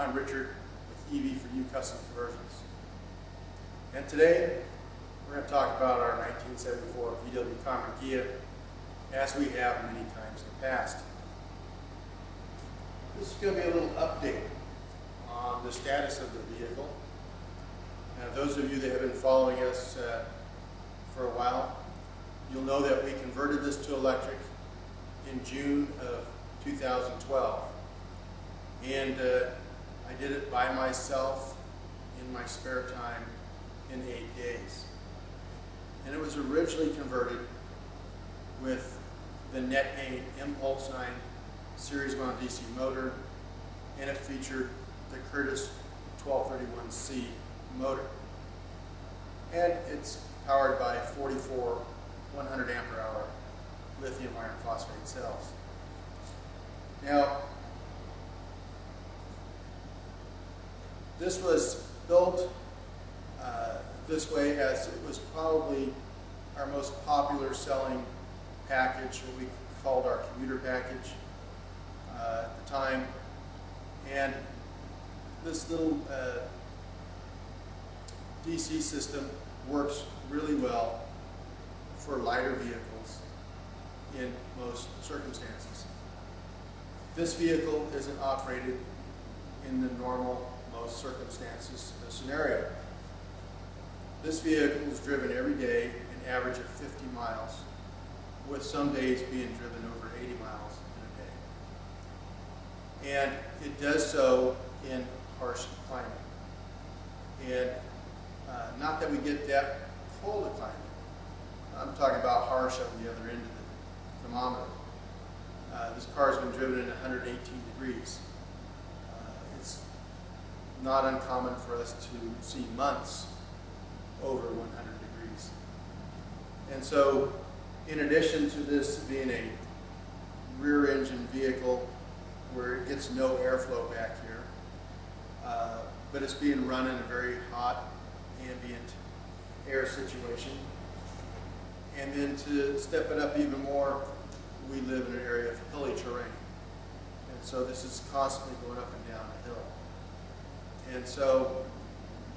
I'm Richard with EV4U Custom Conversions. And today we're going to talk about our 1974 VW Karmann Ghia, as we have many times in the past. This is going to be a little update on the status of the vehicle. Now, those of you that have been following us for a while, you'll know that we converted this to electric in June of 2012. And I did it by myself in my spare time in 8 days. And it was originally converted with the net gain Impulse 9 series mount DC motor, and it featured the Curtis 1231C motor. And it's powered by 44 100 ampere hour lithium iron phosphate cells. Now, this was built this way as it was probably our most popular selling package, what we called our commuter package at the time. And this little DC system works really well for lighter vehicles in most circumstances. This vehicle isn't operated in the normal most circumstances scenario. This vehicle is driven every day an average of 50 miles, with some days being driven over 80 miles in a day. And it does so in harsh climate. And not that we get that cold a climate. I'm talking about harsh on the other end of the thermometer. This car has been driven in 118 degrees. It's not uncommon for us to see months over 100 degrees. And so, in addition to this being a rear engine vehicle where it gets no airflow back here, but it's being run in a very hot ambient air situation. And then to step it up even more, we live in an area of hilly terrain. And so this is constantly going up and down a hill. And so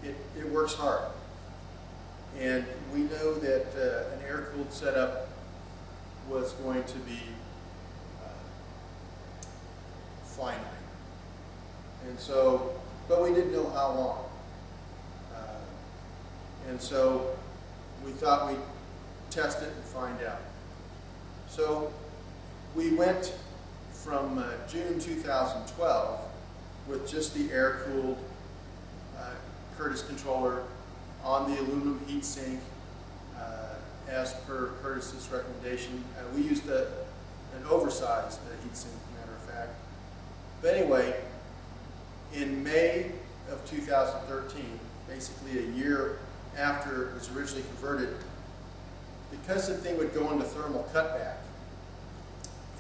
it works hard. And we know that an air-cooled setup was going to be finite. And so, but we didn't know how long. And so we thought we'd test it and find out. So we went from June 2012 with just the air-cooled Curtis controller on the aluminum heatsink as per Curtis's recommendation. We used an oversized heatsink, matter of fact. But anyway, in May of 2013, basically a year after it was originally converted, because the thing would go into thermal cutback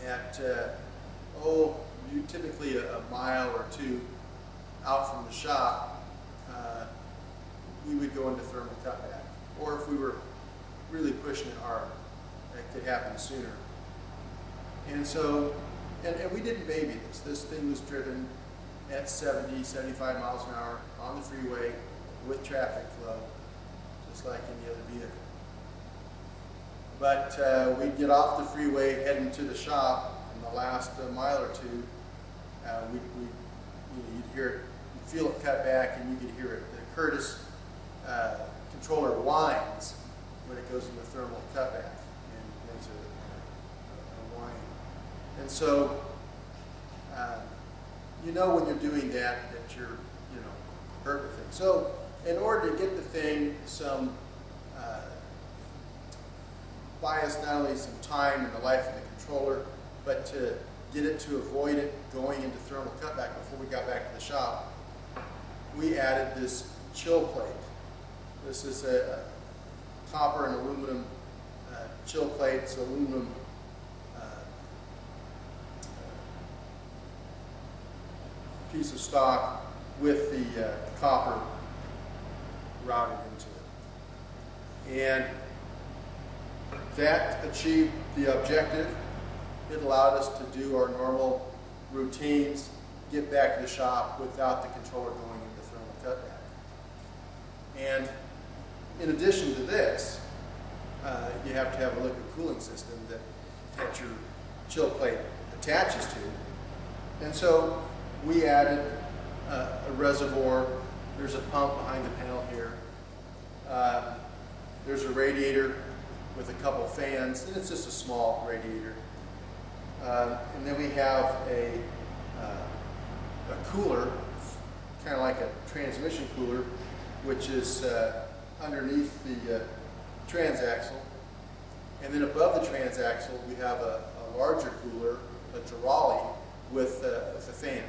at, typically a mile or two out from the shop, we would go into thermal cutback. Or if we were really pushing it hard, that could happen sooner. And so, and we didn't baby this. This thing was driven at 70, 75 miles an hour on the freeway with traffic flow, just like any other vehicle. But we'd get off the freeway heading to the shop, and the last mile or two, you'd hear it, you'd feel it cut back, and you could hear it. The Curtis controller whines when it goes into thermal cutback and makes a whine. And so, you know when you're doing that you're, hurting the thing. So, in order to get the thing some buy us not only some time in the life of the controller, but to get it to avoid it going into thermal cutback before we got back to the shop, we added this chill plate. This is a copper and aluminum chill plate. It's aluminum piece of stock with the copper routed into it. And that achieved the objective. It allowed us to do our normal routines get back to the shop without the controller going into thermal cutback. And in addition to this, you have to have a liquid cooling system that your chill plate attaches to. And so we added a reservoir. There's a pump behind the panel here. There's a radiator with a couple fans, and it's just a small radiator. And then we have a cooler, kind of like a transmission cooler, which is underneath the transaxle. And then above the transaxle, we have a larger cooler, a Durali, with a fan.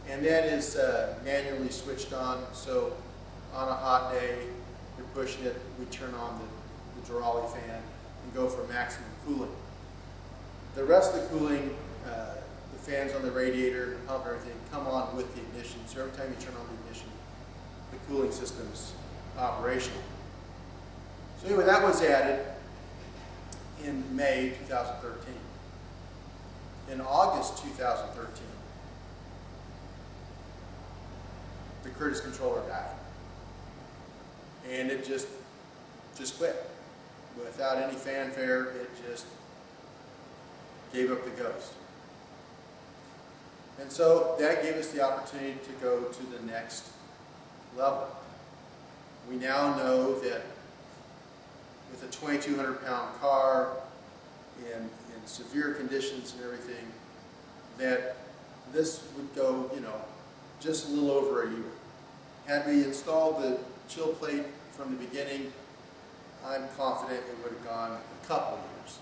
And that is manually switched on, so on a hot day, you're pushing it, we turn on the Durali fan and go for maximum cooling. The rest of the cooling, the fans on the radiator, the pump, everything, come on with the ignition. So every time you turn on the ignition, the cooling system's operational. So anyway, that was added in May 2013. In August 2013, the Curtis controller died. And it just quit. Without any fanfare, it just gave up the ghost. And so that gave us the opportunity to go to the next level. We now know that with a 2,200-pound car in severe conditions and everything, that this would go, just a little over a year. Had we installed the chill plate from the beginning, I'm confident it would have gone a couple of years.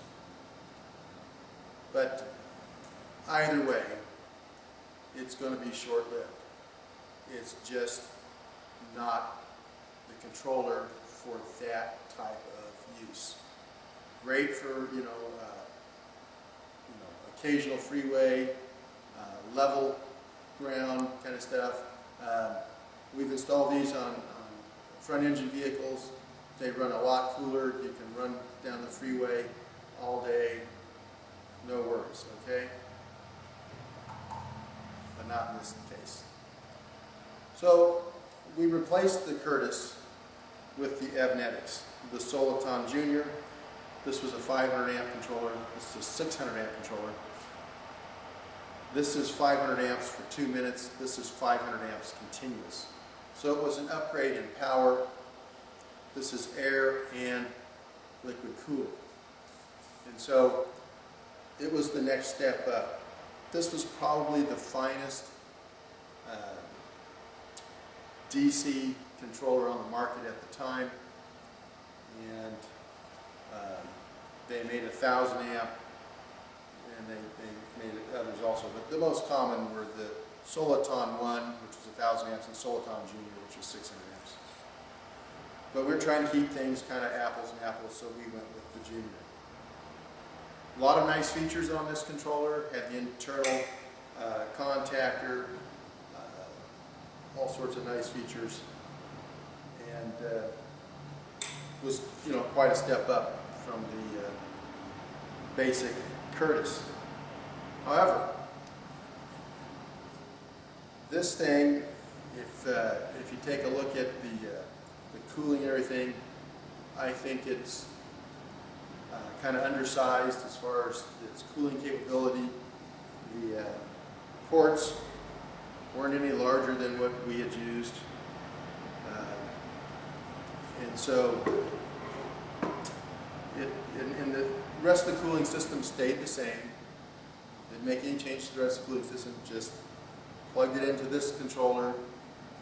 But either way, it's going to be short-lived. It's just not the controller for that type of use. Great for occasional freeway, level ground kind of stuff. We've installed these on front engine vehicles. They run a lot cooler. You can run down the freeway all day, no worries, okay? But not in this case. So we replaced the Curtis with the Evnetics, the Soliton Junior. This was a 500 amp controller. This is a 600 amp controller. This is 500 amps for 2 minutes. This is 500 amps continuous. So it was an upgrade in power. This is air and liquid cooled. And so it was the next step up. This was probably the finest DC controller on the market at the time. And they made 1,000 amp, and they made others also. But the most common were the Soliton 1, which was 1,000 amps, and Soliton Junior, which was 600 amps. But we're trying to keep things kind of apples and apples, so we went with the Junior. A lot of nice features on this controller. Had the internal contactor, all sorts of nice features, and was quite a step up from the basic Curtis. However, this thing, if you take a look at the cooling and everything, I think it's kind of undersized as far as its cooling capability. The ports weren't any larger than what we had used, and so and the rest of the cooling system stayed the same. Didn't make any change to the rest of the cooling system, just plugged it into this controller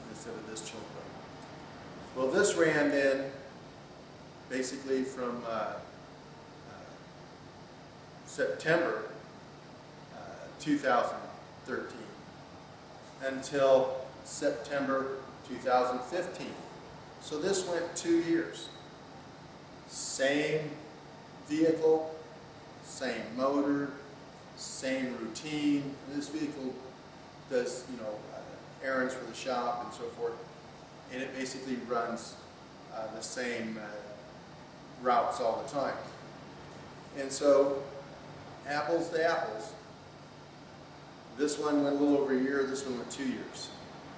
instead of this chill plate. Well, this ran then basically from September 2013 until September 2015. So this went 2 years. Same vehicle, same motor, same routine. This vehicle does, errands for the shop and so forth, and it basically runs the same routes all the time. And so, apples to apples, This one went a little over a year, this one went 2 years.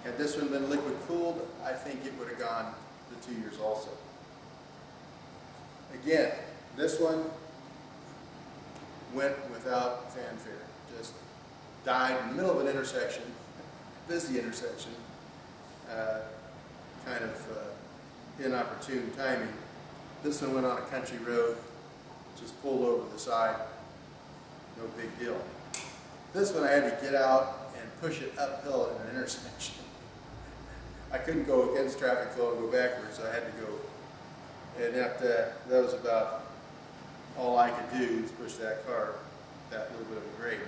Had this one been liquid cooled, I think it would have gone the 2 years also. Again, this one went without fanfare, just died in the middle of an intersection, busy intersection, kind of inopportune timing. This one went on a country road, just pulled over the side, no big deal. This one I had to get out and push it uphill in an intersection. I couldn't go against traffic flow and go backwards, so I had to go. And that was about all I could do is push that car that little bit of a grade.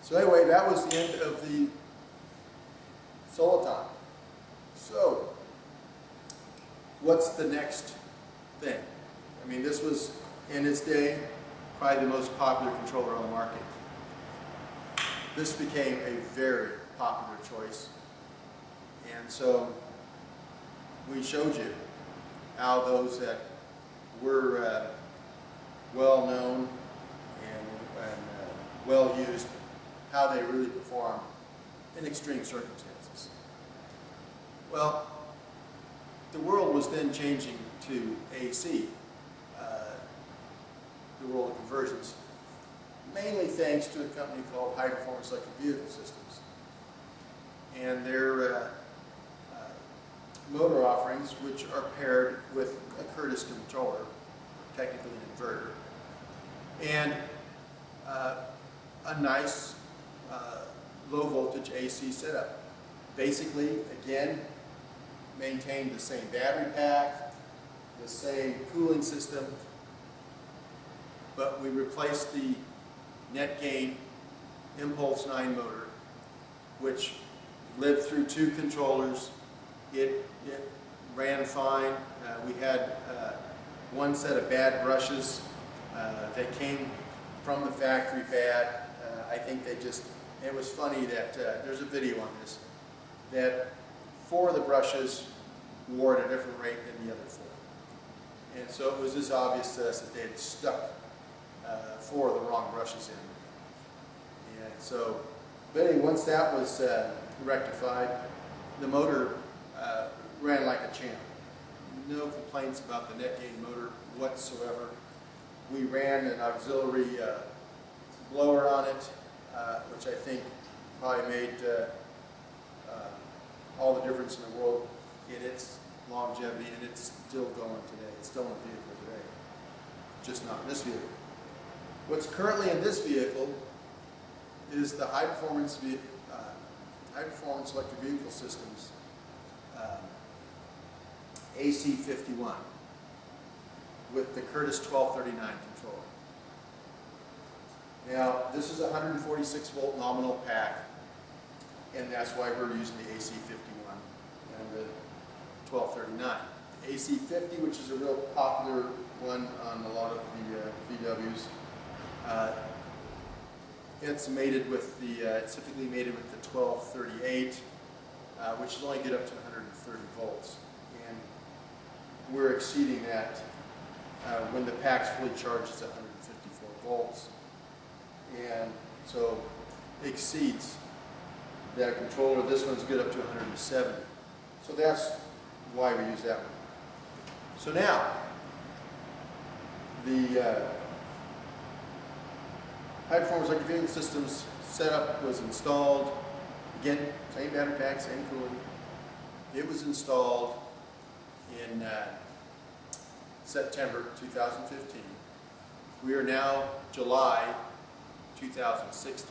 So anyway, that was the end of the Soliton. So, what's the next thing? I mean, this was, in its day, probably the most popular controller on the market. This became a very popular choice. And so, we showed you how those that were well known and well used, how they really performed in extreme circumstances. Well, the world was then changing to AC, the world of conversions, mainly thanks to a company called High Performance Electric Vehicle Systems and their motor offerings, which are paired with a Curtis controller, technically an inverter, and a nice low voltage AC setup. Basically, again, maintained the same battery pack, the same cooling system, but we replaced the net gain Impulse 9 motor, which lived through 2 controllers. It ran fine. We had one set of bad brushes that came from the factory bad. I think they just, it was funny that there's a video on this, that 4 of the brushes wore at a different rate than the other 4. And so it was just obvious to us that they had stuck 4 of the wrong brushes in. And so, but anyway, once that was rectified, the motor ran like a champ. No complaints about the net gain motor whatsoever. We ran an auxiliary blower on it, which I think probably made all the difference in the world in its longevity, and it's still going today. It's still in the vehicle today, just not in this vehicle. What's currently in this vehicle is the high performance electric vehicle systems AC-51 with the Curtis 1239 controller. Now, this is a 146 volt nominal pack, and that's why we're using the AC-51 and the 1239. The AC-50, which is a real popular one on a lot of the VWs, it's mated with the, it's typically mated with the 1238, which will only get up to 130 volts. And we're exceeding that when the pack's fully charged, it's 154 volts. And so it exceeds that controller. This one's good up to 170. So that's why we use that one. So now, the high performance electric vehicle systems setup was installed. Again, same battery pack, same cooling. It was installed in September 2015. We are now July 2016.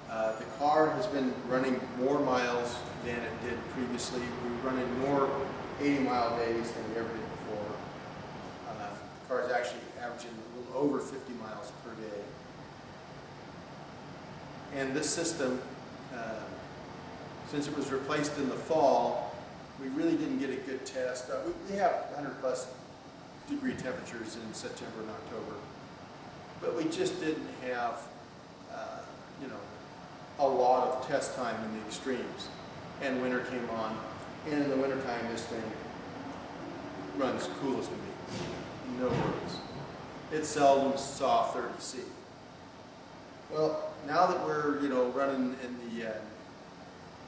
The car has been running more miles than it did previously. We're running more 80-mile days than we ever did before. The car is actually averaging a little over 50 miles per day. And this system, since it was replaced in the fall, we really didn't get a good test. We have 100+ degree temperatures in September and October, but we just didn't have, you know, a lot of test time in the extremes. And winter came on, and in the wintertime this thing runs cool as can be. No worries. It seldom saw 30°C. Well, now that we're, running in the,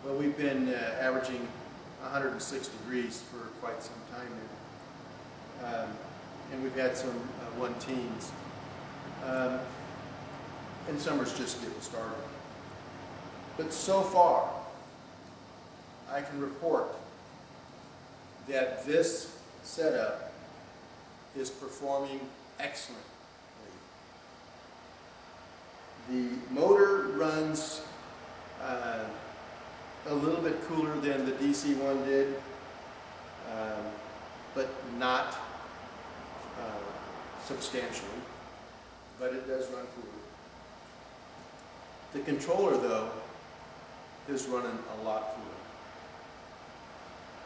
well, we've been averaging 106 degrees for quite some time now. And we've had some 1-teens. And summer's just getting started. But so far, I can report that this setup is performing excellently. The motor runs a little bit cooler than the DC one did, but not substantially, but it does run cooler. The controller, though, is running a lot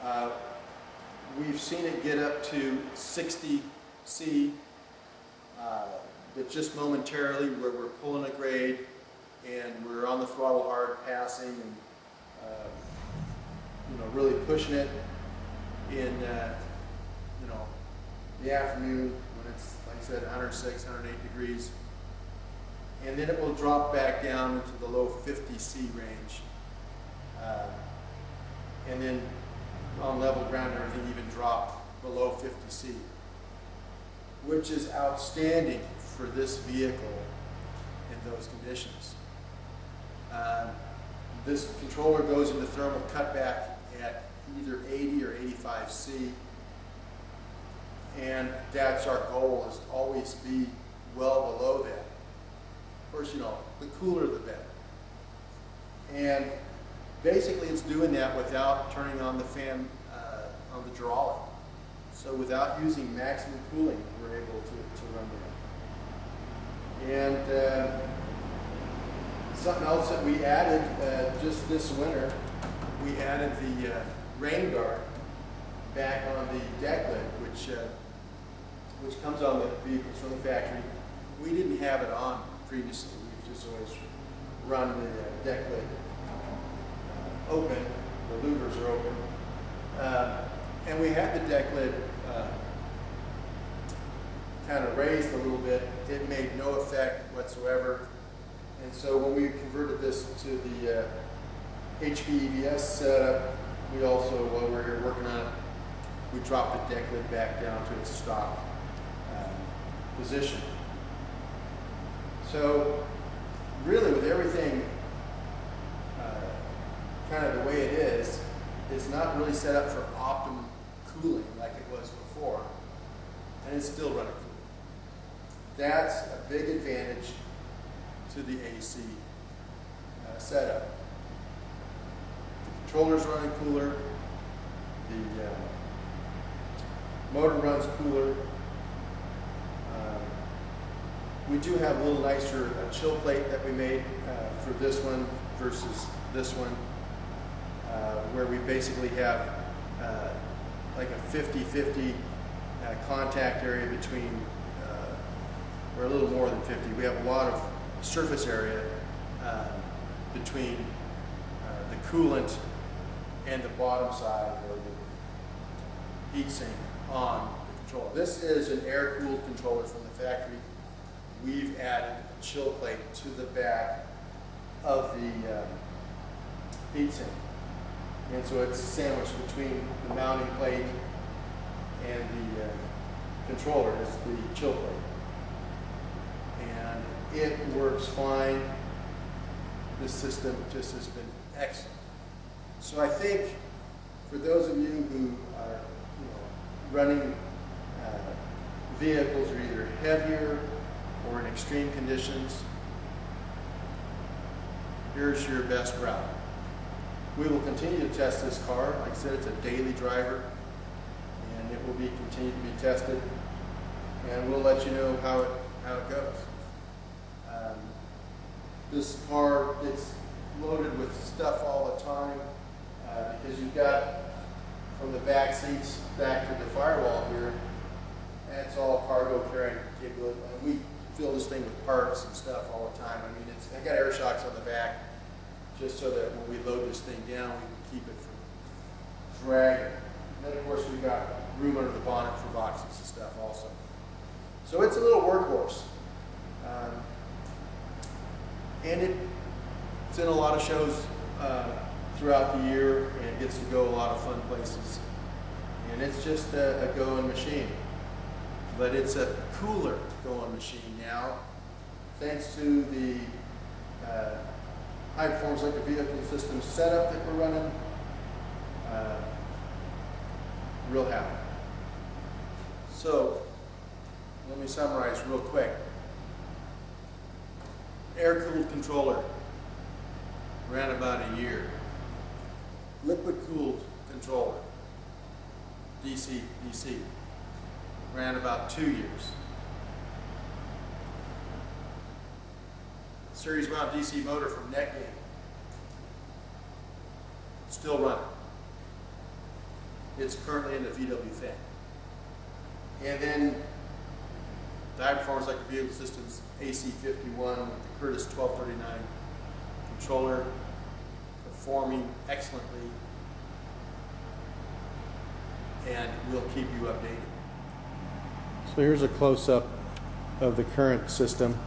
cooler. We've seen it get up to 60 C, but just momentarily where we're pulling a grade and we're on the throttle hard, passing and really pushing it in the afternoon when it's, like I said, 106, 108 degrees. And then it will drop back down into the low 50 C range. And then on level ground, everything even drop below 50 C, which is outstanding for this vehicle in those conditions. This controller goes into thermal cutback at either 80 or 85 C, and that's our goal, is to always be well below that. Of course, the cooler the better. And basically it's doing that without turning on the fan on the hydraulic. So without using maximum cooling, we're able to run that. And something else that we added just this winter, we added the rain guard back on the deck lid, which comes on the vehicles from the factory. We didn't have it on previously. We've just always run the deck lid open, the louvers are open. And we had the deck lid kind of raised a little bit. It made no effect whatsoever. And so when we converted this to the HPEVS setup, we also, while we were here working on it, we dropped the deck lid back down to its stock position. So really with everything kind of the way it is, it's not really set up for optimum cooling like it was before, and it's still running cool. That's a big advantage to the AC setup. The controller's running cooler, the motor runs cooler. We do have a little nicer chill plate that we made for this one versus this one, where we basically have like a 50-50 contact area between, or a little more than 50. We have a lot of surface area between the coolant and the bottom side, or the heat sink on the controller. This is an air-cooled controller from the factory. We've added a chill plate to the back of the heat sink. And so it's sandwiched between the mounting plate and the controller is the chill plate. And it works fine. This system just has been excellent. So I think for those of you who are running vehicles that are either heavier or in extreme conditions, here's your best route. We will continue to test this car. Like I said, it's a daily driver, and it will be continued to be tested, and we'll let you know how it goes. This car gets loaded with stuff all the time because you've got from the back seats back to the firewall here, that's all cargo carrying capability. And we fill this thing with parts and stuff all the time. I mean, I got air shocks on the back, just so that when we load this thing down, we can keep it from dragging. And then, of course, we've got room under the bonnet for boxes and stuff also. So it's a little workhorse. And it's in a lot of shows throughout the year and gets to go a lot of fun places. And it's just a going machine. But it's a cooler going machine now, thanks to the high performance electric vehicle system setup that we're running. Real happy. So, let me summarize real quick. Air-cooled controller, ran about a year. Liquid-cooled controller, DC, ran about 2 years. Series mount DC motor from Netgame, still running. It's currently in the VW fan. And then the high performance electric vehicle systems AC-51 with the Curtis 1239 controller, performing excellently, and we'll keep you updated. So here's a close-up of the current system.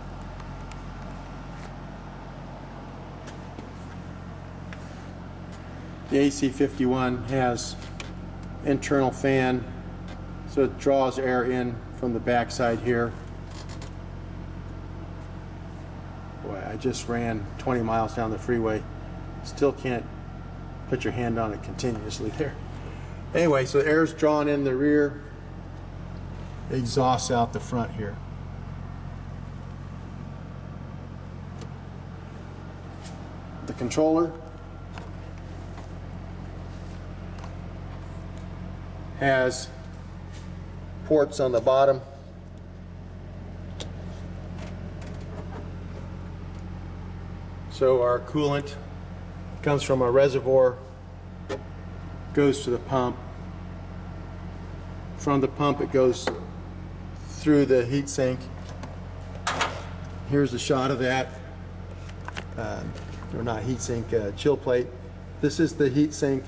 The AC-51 has internal fan, so it draws air in from the backside here. Boy, I just ran 20 miles down the freeway. Still can't put your hand on it continuously there. Anyway, so the air is drawn in the rear, exhausts out the front here. The controller has ports on the bottom. So our coolant comes from a reservoir, goes to the pump. From the pump it goes through the heat sink. Here's a shot of that. Or not heat sink, chill plate. This is the heat sink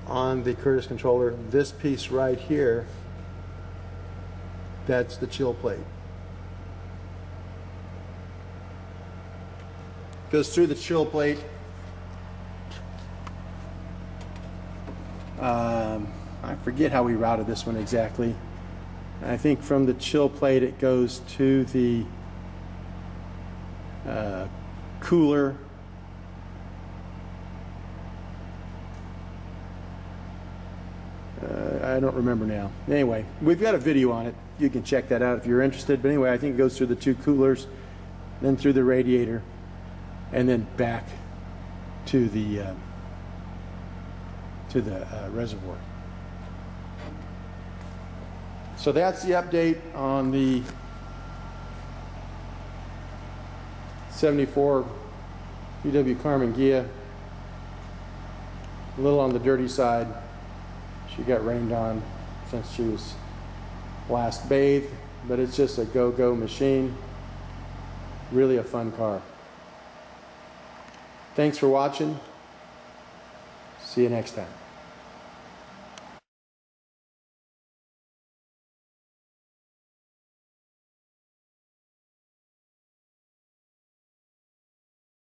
on the Curtis controller. This piece right here, that's the chill plate. Goes through the chill plate. I forget how we routed this one exactly. I think from the chill plate it goes to the cooler. I don't remember now. Anyway, we've got a video on it. You can check that out if you're interested. But anyway, I think it goes through the two coolers, then through the radiator, and then back to the reservoir. So that's the update on the 74 VW Karmann Ghia. A little on the dirty side. She got rained on since she was last bathed, but it's just a go-go machine. Really a fun car. Thanks for watching. See you next time.